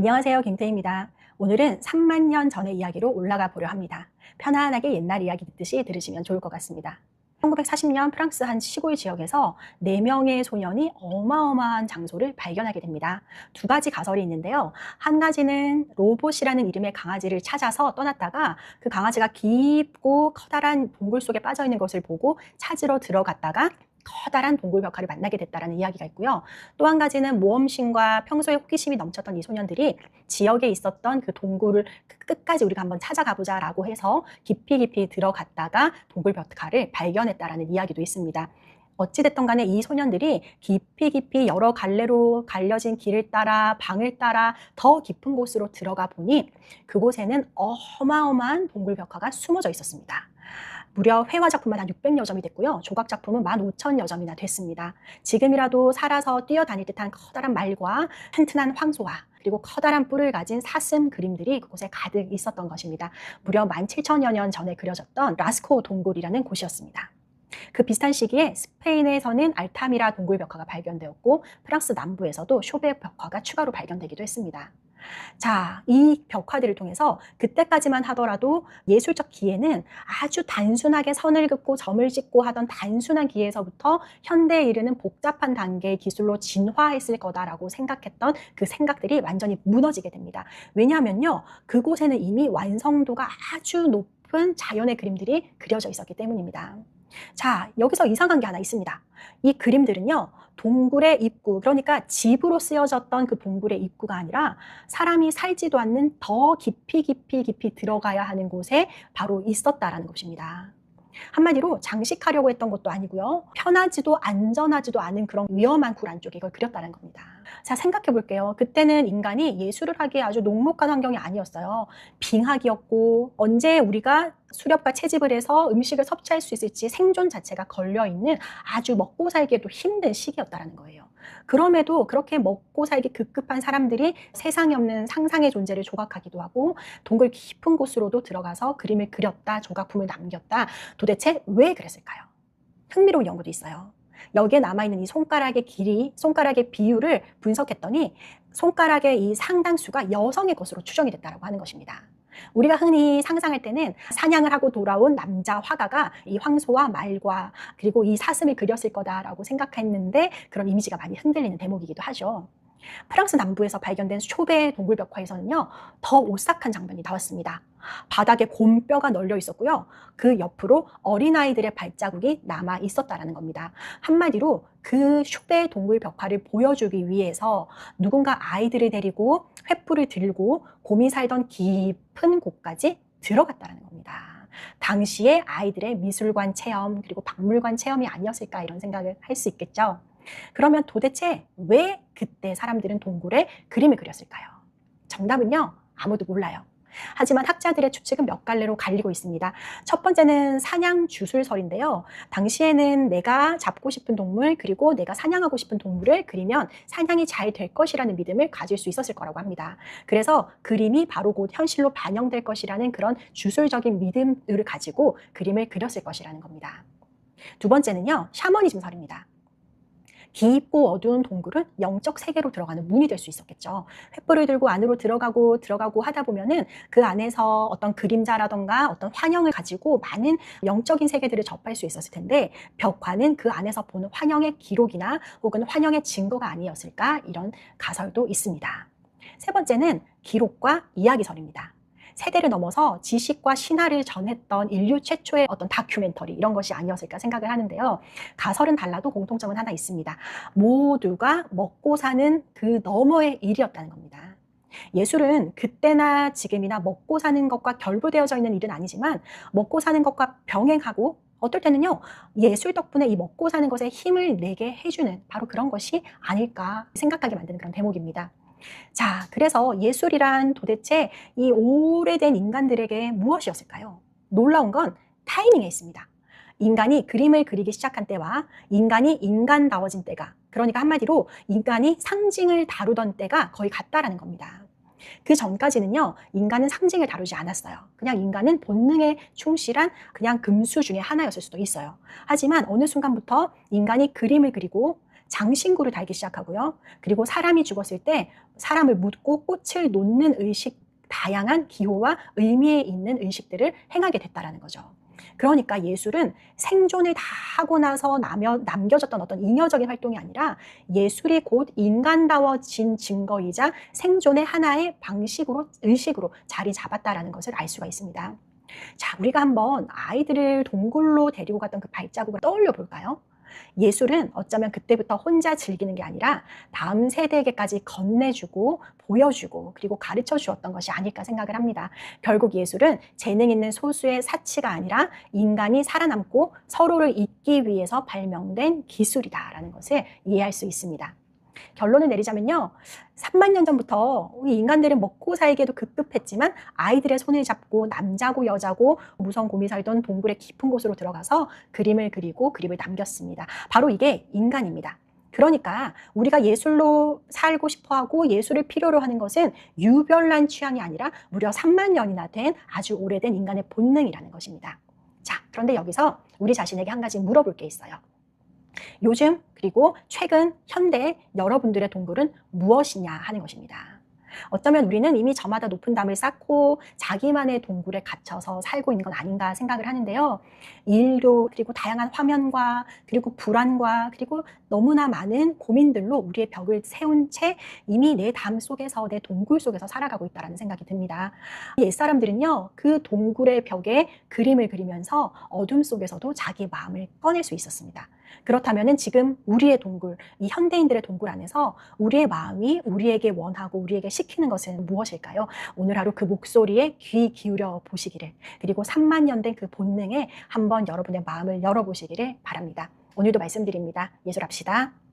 안녕하세요. 김태희입니다. 오늘은 3만 년 전의 이야기로 올라가 보려 합니다. 편안하게 옛날 이야기 듣듯이 들으시면 좋을 것 같습니다. 1940년 프랑스 한 시골 지역에서 4명의 소년이 어마어마한 장소를 발견하게 됩니다. 두 가지 가설이 있는데요. 한 가지는 로봇이라는 이름의 강아지를 찾아서 떠났다가 그 강아지가 깊고 커다란 동굴 속에 빠져 있는 것을 보고 찾으러 들어갔다가 커다란 동굴 벽화를 만나게 됐다라는 이야기가 있고요. 또 한 가지는 모험심과 평소에 호기심이 넘쳤던 이 소년들이 지역에 있었던 그 동굴을 끝까지 우리가 한번 찾아가 보자라고 해서 깊이 들어갔다가 동굴 벽화를 발견했다라는 이야기도 있습니다. 어찌됐든 간에 이 소년들이 깊이 여러 갈래로 갈려진 길을 따라 방을 따라 더 깊은 곳으로 들어가 보니 그곳에는 어마어마한 동굴 벽화가 숨어져 있었습니다. 무려 회화 작품만 한 600여 점이 됐고요. 조각 작품은 15,000여 점이나 됐습니다. 지금이라도 살아서 뛰어다닐 듯한 커다란 말과 튼튼한 황소와 그리고 커다란 뿔을 가진 사슴 그림들이 그곳에 가득 있었던 것입니다. 무려 17,000여 년 전에 그려졌던 라스코 동굴이라는 곳이었습니다. 그 비슷한 시기에 스페인에서는 알타미라 동굴 벽화가 발견되었고 프랑스 남부에서도 쇼베 벽화가 추가로 발견되기도 했습니다. 자, 이 벽화들을 통해서 그때까지만 하더라도 예술적 기회는 아주 단순하게 선을 긋고 점을 찍고 하던 단순한 기회에서부터 현대에 이르는 복잡한 단계의 기술로 진화했을 거다라고 생각했던 그 생각들이 완전히 무너지게 됩니다. 왜냐하면요, 그곳에는 이미 완성도가 아주 높은 자연의 그림들이 그려져 있었기 때문입니다. 자, 여기서 이상한 게 하나 있습니다. 이 그림들은요, 동굴의 입구, 그러니까 집으로 쓰여졌던 그 동굴의 입구가 아니라 사람이 살지도 않는 더 깊이 들어가야 하는 곳에 바로 있었다라는 것입니다. 한마디로 장식하려고 했던 것도 아니고요. 편하지도 안전하지도 않은 그런 위험한 굴 안쪽에 이걸 그렸다는 겁니다. 자, 생각해 볼게요. 그때는 인간이 예술을 하기에 아주 녹록한 환경이 아니었어요. 빙하기였고 언제 우리가 수렵과 채집을 해서 음식을 섭취할 수 있을지 생존 자체가 걸려있는 아주 먹고 살기에도 힘든 시기였다는 거예요. 그럼에도 그렇게 먹고 살기 급급한 사람들이 세상에 없는 상상의 존재를 조각하기도 하고 동굴 깊은 곳으로도 들어가서 그림을 그렸다, 조각품을 남겼다. 도대체 왜 그랬을까요? 흥미로운 연구도 있어요. 여기에 남아있는 이 손가락의 길이, 손가락의 비율을 분석했더니 손가락의 이 상당수가 여성의 것으로 추정이 됐다고 하는 것입니다. 우리가 흔히 상상할 때는 사냥을 하고 돌아온 남자 화가가 이 황소와 말과 그리고 이 사슴을 그렸을 거다라고 생각했는데 그런 이미지가 많이 흔들리는 대목이기도 하죠. 프랑스 남부에서 발견된 쇼베 동굴 벽화에서는요, 더 오싹한 장면이 나왔습니다. 바닥에 곰뼈가 널려 있었고요. 그 옆으로 어린아이들의 발자국이 남아 있었다는 겁니다. 한마디로 그 쇼베 동굴 벽화를 보여주기 위해서 누군가 아이들을 데리고 횃불을 들고 곰이 살던 깊은 곳까지 들어갔다는 겁니다. 당시에 아이들의 미술관 체험 그리고 박물관 체험이 아니었을까 이런 생각을 할 수 있겠죠. 그러면 도대체 왜 그때 사람들은 동굴에 그림을 그렸을까요? 정답은요, 아무도 몰라요. 하지만 학자들의 추측은 몇 갈래로 갈리고 있습니다. 첫 번째는 사냥 주술설인데요. 당시에는 내가 잡고 싶은 동물 그리고 내가 사냥하고 싶은 동물을 그리면 사냥이 잘 될 것이라는 믿음을 가질 수 있었을 거라고 합니다. 그래서 그림이 바로 곧 현실로 반영될 것이라는 그런 주술적인 믿음을 가지고 그림을 그렸을 것이라는 겁니다. 두 번째는요, 샤머니즘설입니다. 깊고 어두운 동굴은 영적 세계로 들어가는 문이 될 수 있었겠죠. 횃불을 들고 안으로 들어가고 하다 보면은 그 안에서 어떤 그림자라던가 어떤 환영을 가지고 많은 영적인 세계들을 접할 수 있었을 텐데 벽화는 그 안에서 보는 환영의 기록이나 혹은 환영의 증거가 아니었을까 이런 가설도 있습니다. 세 번째는 기록과 이야기설입니다. 세대를 넘어서 지식과 신화를 전했던 인류 최초의 어떤 다큐멘터리 이런 것이 아니었을까 생각을 하는데요. 가설은 달라도 공통점은 하나 있습니다. 모두가 먹고 사는 그 너머의 일이었다는 겁니다. 예술은 그때나 지금이나 먹고 사는 것과 결부되어져 있는 일은 아니지만 먹고 사는 것과 병행하고 어떨 때는요, 예술 덕분에 이 먹고 사는 것에 힘을 내게 해주는 바로 그런 것이 아닐까 생각하게 만드는 그런 대목입니다. 자, 그래서 예술이란 도대체 이 오래된 인간들에게 무엇이었을까요? 놀라운 건 타이밍에 있습니다. 인간이 그림을 그리기 시작한 때와 인간이 인간다워진 때가, 그러니까 한마디로 인간이 상징을 다루던 때가 거의 같다라는 겁니다. 그 전까지는요, 인간은 상징을 다루지 않았어요. 그냥 인간은 본능에 충실한 그냥 금수 중에 하나였을 수도 있어요. 하지만 어느 순간부터 인간이 그림을 그리고 장신구를 달기 시작하고요. 그리고 사람이 죽었을 때 사람을 묻고 꽃을 놓는 의식, 다양한 기호와 의미에 있는 의식들을 행하게 됐다라는 거죠. 그러니까 예술은 생존을 다 하고 나서 남겨졌던 어떤 잉여적인 활동이 아니라 예술이 곧 인간다워진 증거이자 생존의 하나의 방식으로, 의식으로 자리 잡았다라는 것을 알 수가 있습니다. 자, 우리가 한번 아이들을 동굴로 데리고 갔던 그 발자국을 떠올려 볼까요? 예술은 어쩌면 그때부터 혼자 즐기는 게 아니라 다음 세대에게까지 건네주고 보여주고 그리고 가르쳐 주었던 것이 아닐까 생각을 합니다. 결국 예술은 재능 있는 소수의 사치가 아니라 인간이 살아남고 서로를 잇기 위해서 발명된 기술이다라는 것을 이해할 수 있습니다. 결론을 내리자면요. 3만 년 전부터 우리 인간들은 먹고 살기에도 급급했지만 아이들의 손을 잡고 남자고 여자고 무성곰이 살던 동굴의 깊은 곳으로 들어가서 그림을 그리고 그림을 남겼습니다. 바로 이게 인간입니다. 그러니까 우리가 예술로 살고 싶어하고 예술을 필요로 하는 것은 유별난 취향이 아니라 무려 3만 년이나 된 아주 오래된 인간의 본능이라는 것입니다. 자, 그런데 여기서 우리 자신에게 한 가지 물어볼 게 있어요. 요즘 그리고 최근 현대 여러분들의 동굴은 무엇이냐 하는 것입니다. 어쩌면 우리는 이미 저마다 높은 담을 쌓고 자기만의 동굴에 갇혀서 살고 있는 건 아닌가 생각을 하는데요. 일도 그리고 다양한 화면과 그리고 불안과 그리고 너무나 많은 고민들로 우리의 벽을 세운 채 이미 내 담 속에서 내 동굴 속에서 살아가고 있다는 생각이 듭니다. 옛사람들은요. 그 동굴의 벽에 그림을 그리면서 어둠 속에서도 자기 마음을 꺼낼 수 있었습니다. 그렇다면 지금 우리의 동굴, 이 현대인들의 동굴 안에서 우리의 마음이 우리에게 원하고 우리에게 시키는 것은 무엇일까요? 오늘 하루 그 목소리에 귀 기울여 보시기를, 그리고 3만 년 된 그 본능에 한번 여러분의 마음을 열어보시기를 바랍니다. 오늘도 말씀드립니다. 예술합시다.